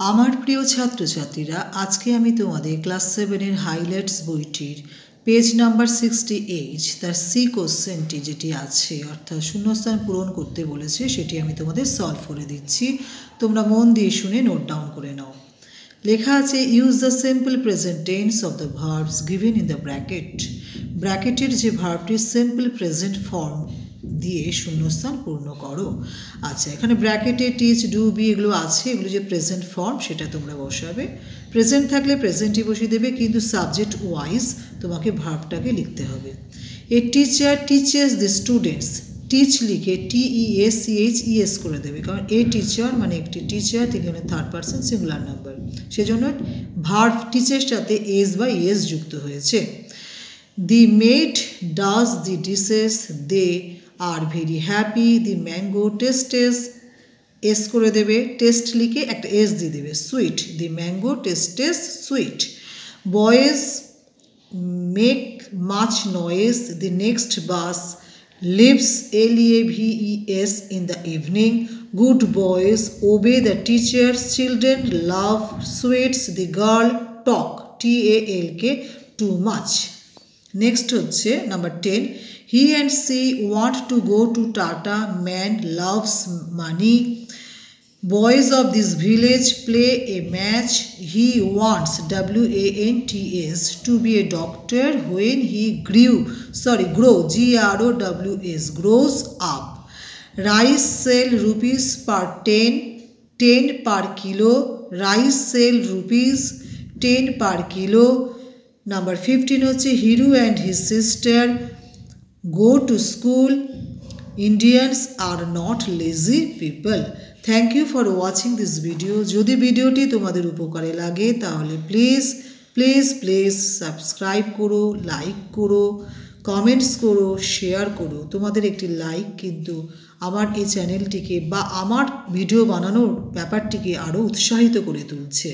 আমার প্রিয় ছাত্রছাত্রীরা, আজকে আমি তোমাদের ক্লাস 7-এর হাইলাইটস বইটির পেজ নাম্বার 68 তার সি কোশ্চেনটি যেটি আছে অর্থাৎ শূন্যস্থান পূরণ করতে বলেছে সেটি আমি তোমাদের সলভ করে দিচ্ছি। তোমরা মন দিয়ে শুনে নোট ডাউন করে নাও। লেখা আছে, use the simple present tense of the verbs given in the bracket. ব্র্যাকেটের যে ভার্বটির সিম্পল প্রেজেন্ট ফর্ম দিয়ে শূন্যস্থান পূর্ণ করো। আচ্ছা, এখানে ব্র্যাকেটে টিচ, ডু, বি এগুলো আছে, এগুলো যে প্রেজেন্ট ফর্ম সেটা তোমরা বসাবে। প্রেজেন্ট থাকলে প্রেজেন্টই বসিয়ে দেবে, কিন্তু সাবজেক্ট ওয়াইজ তোমাকে ভার্বটাকে লিখতে হবে। A teacher teaches the students, teach লিখে TEACHES করে দেবে, কারণ এ টিচার মানে একটি টিচার, তিনি হলেন থার্ড পারসন সিঙ্গুলার নাম্বার, সেজন্য ভার্ব টিচের সাথে এস বা ইএস যুক্ত হয়েছে। The maid does the dishes, they are very happy, the mango tastes, S করে দেবে, টেস্ট লিখে একটা এস দিয়ে দেবে। Sweet, the mango tastes sweet. Boys make much noise, the next bus leaves LEAVES in the evening. Good boys obey the teachers, children love sweets, the girl talk TALK too much. Next হচ্ছে number 10, he and she want to go to Tata, man loves money. Boys of this village play a match. He wants WANTS to be a doctor when he grows grows up. Rice sell rupees per 10 per kilo. Rice sell rupees 10 per kilo. Number 15 হচ্ছে Hero and his sister go to school. Indians are not lazy people. Thank you for watching this video. যদি ভিডিওটি তোমাদের উপকারে লাগে তাহলে please please please subscribe করো, like করো, comments করো, শেয়ার করো। তোমাদের একটি লাইক কিন্তু আমার এই চ্যানেলটিকে বা আমার ভিডিও বানানোর ব্যাপারটিকে আরও উৎসাহিত করে তুলছে।